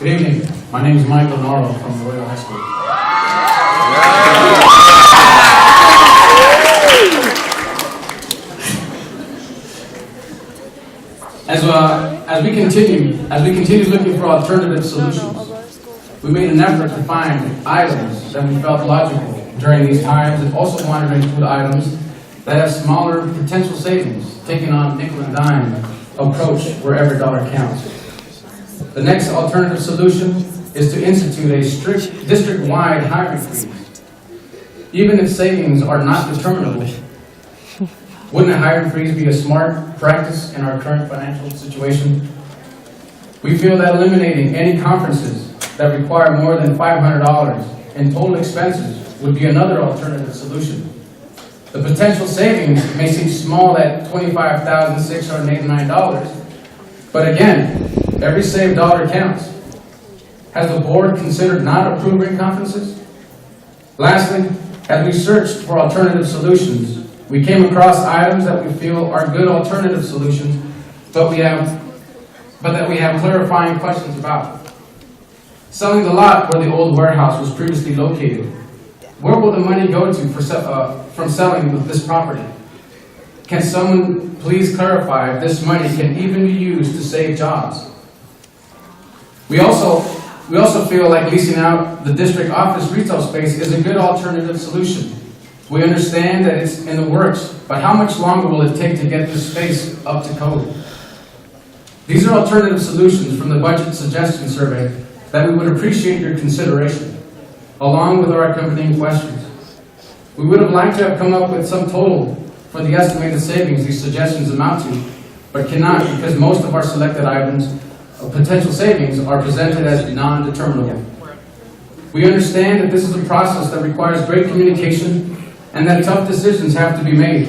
Good evening. My name is Michael Norrell from Royal High School. As we continue looking for alternative solutions, we made an effort to find items that we felt logical during these times, and also wanted to include items that have smaller potential savings, taking on nickel and dime approach where every dollar counts. The next alternative solution is to institute a strict district-wide hiring freeze. Even if savings are not determinable, wouldn't a hiring freeze be a smart practice in our current financial situation? We feel that eliminating any conferences that require more than $500 in total expenses would be another alternative solution. The potential savings may seem small at $25,689, but again, every saved dollar counts. Has the board considered not approving conferences? Lastly, as we searched for alternative solutions, we came across items that we feel are good alternative solutions, but that we have clarifying questions about. Selling the lot where the old warehouse was previously located. Where will the money go to from selling this property? Can someone please clarify if this money can even be used to save jobs? We also feel like leasing out the district office retail space is a good alternative solution. We understand that it's in the works, but how much longer will it take to get this space up to code? These are alternative solutions from the budget suggestion survey that we would appreciate your consideration, along with our accompanying questions. We would have liked to have come up with some total for the estimated savings these suggestions amount to, but cannot because most of our selected items of potential savings are presented as non-determinable. We understand that this is a process that requires great communication and that tough decisions have to be made.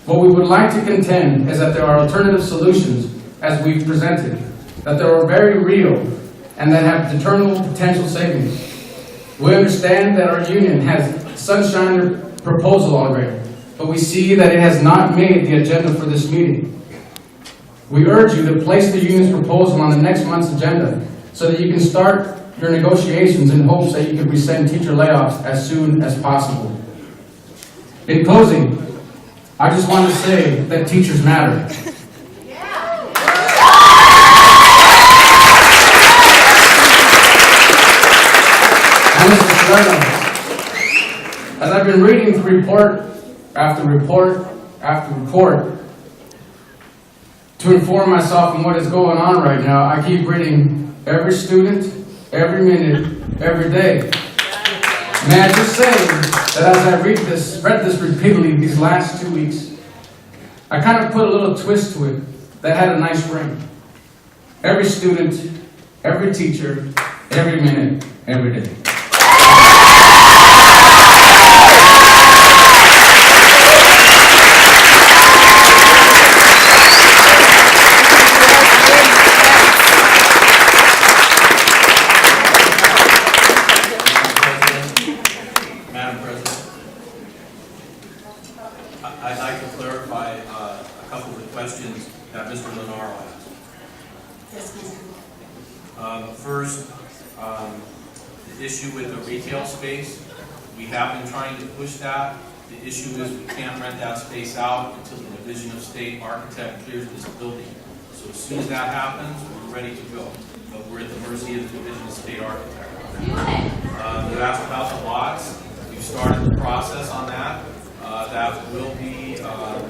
What we would like to contend is that there are alternative solutions, as we've presented, that they are very real and that have determinable potential savings. We understand that our union has sunshined their proposal already, but we see that it has not made the agenda for this meeting. We urge you to place the union's proposal on the next month's agenda so that you can start your negotiations in hopes that you can rescind teacher layoffs as soon as possible. In closing, I just want to say that teachers matter. And Mr. Serrano, as I've been reading report after report after report to inform myself on what is going on right now, I keep reading every student, every minute, every day. May I just say that as I read this repeatedly these last 2 weeks, I kind of put a little twist to it that had a nice ring. Every student, every teacher, every minute, every day. I'd like to clarify a couple of the questions that Mr. Lenaro asked. First, the issue with the retail space. We have been trying to push that. The issue is we can't rent that space out until the Division of State architect clears this building. So as soon as that happens, we're ready to go. But we're at the mercy of the Division of State architect. You asked about the lots. We've started the process on that. That will be a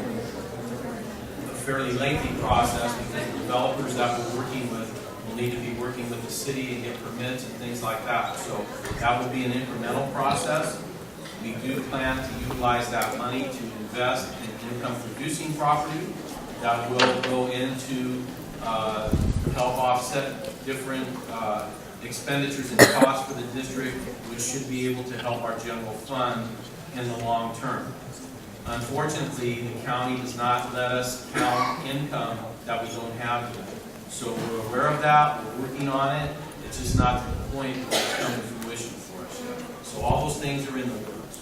fairly lengthy process because the developers that we're working with will need to be working with the city and get permits and things like that. So that will be an incremental process. We do plan to utilize that money to invest in income-producing property that will go into help offset different expenditures and costs for the district, which should be able to help our general fund in the long term. Unfortunately, the county does not let us count income that we don't have yet. So we're aware of that, we're working on it, it's just not to the point where it's come to fruition for us yet. So all those things are in the works.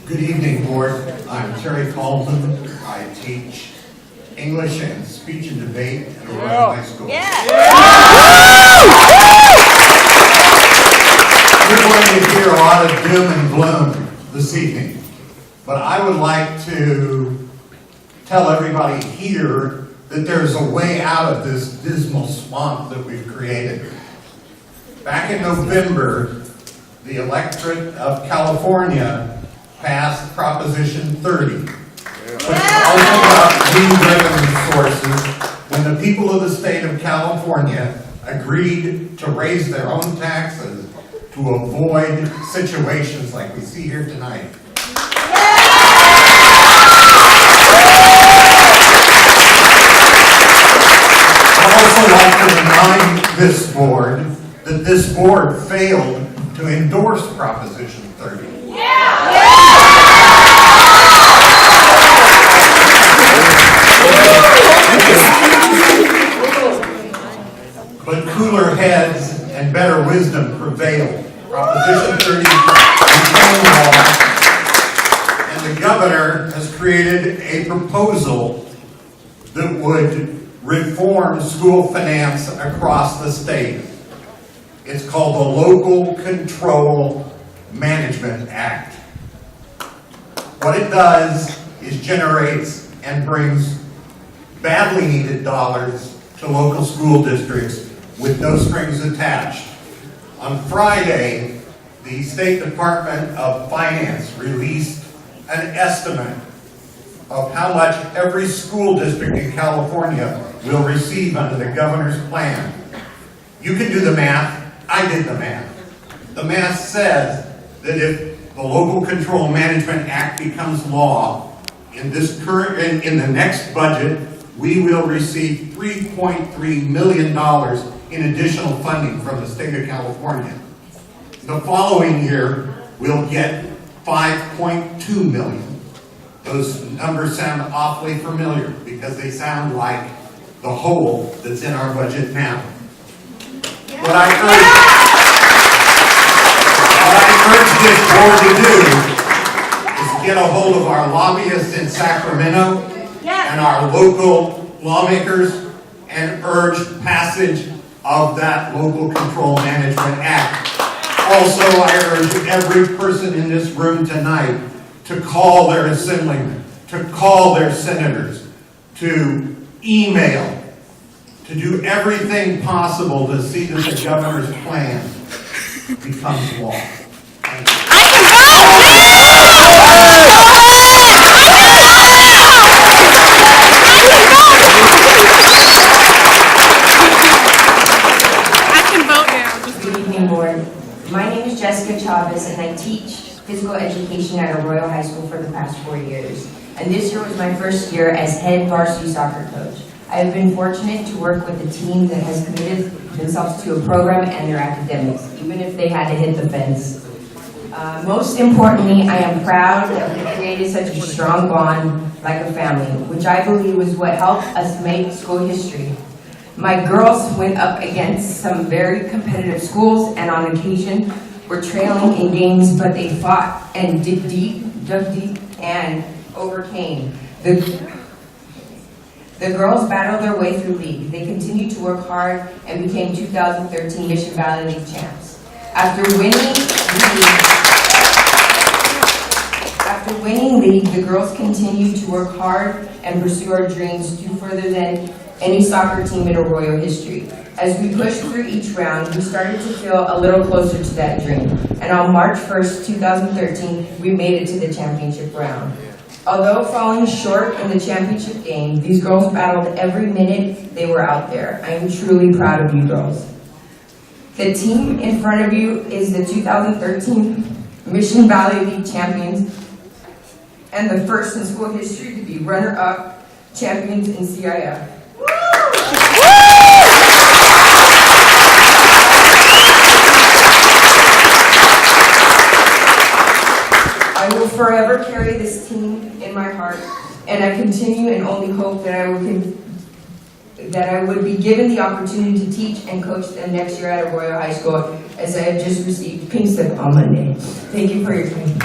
Good evening, board. I'm Terry Colton. I teach English and speech and debate at Arroyo High School. We're going to hear a lot of doom and gloom this evening, but I would like to tell everybody here that there's a way out of this dismal swamp that we've created. Back in November, the electorate of California passed Proposition 30, which opened up new revenue sources when the people of the state of California agreed to raise their own taxes to avoid situations like we see here tonight. I'd also like to remind this board that this board failed to endorse Proposition 30. But cooler heads and better wisdom prevailed. Proposition 30 became law, and the governor has created a proposal that would reform school finance across the state. It's called the Local Control Management Act. What it does is generates and brings badly needed dollars to local school districts with no strings attached. On Friday, the State Department of Finance released an estimate of how much every school district in California will receive under the governor's plan. You can do the math. I did the math. The math says that if the Local Control Management Act becomes law, in the next budget, we will receive $3.3 million in additional funding from the state of California. The following year, we'll get $5.2 million. Those numbers sound awfully familiar because they sound like the hole that's in our budget now. What I urge this board to do is get a hold of our lobbyists in Sacramento and our local lawmakers and urge passage of that Local Control Management Act. Also, I urge every person in this room tonight to call their assemblymen, to call their senators, to email, to do everything possible to see that the governor's plan becomes law. Thank you. Good evening, board. My name is Jessica Chavez, and I teach physical education at Arroyo High School for the past 4 years. And this year was my first year as head varsity soccer coach. I have been fortunate to work with a team that has committed themselves to a program and their academics, even if they had to hit the fence. Most importantly, I am proud that we created such a strong bond like a family, which I believe was what helped us make school history. My girls went up against some very competitive schools and on occasion were trailing in games, but they fought and dug deep, and overcame. The girls battled their way through league. They continued to work hard and became 2013 Mission Valley League champs. After winning league, the girls continued to work hard and pursue our dreams to do further than any soccer team in Arroyo history. As we pushed through each round, we started to feel a little closer to that dream. And on March 1st, 2013, we made it to the championship round. Although falling short in the championship game, these girls battled every minute they were out there. I am truly proud of you girls. The team in front of you is the 2013 Mission Valley League champions and the first in school history to be runner-up champions in CIF. I will forever carry this team in my heart, and I continue and only hope that I would be given the opportunity to teach and coach them next year at Arroyo High School, as I have just received pink slip on Monday. Thank you for your time.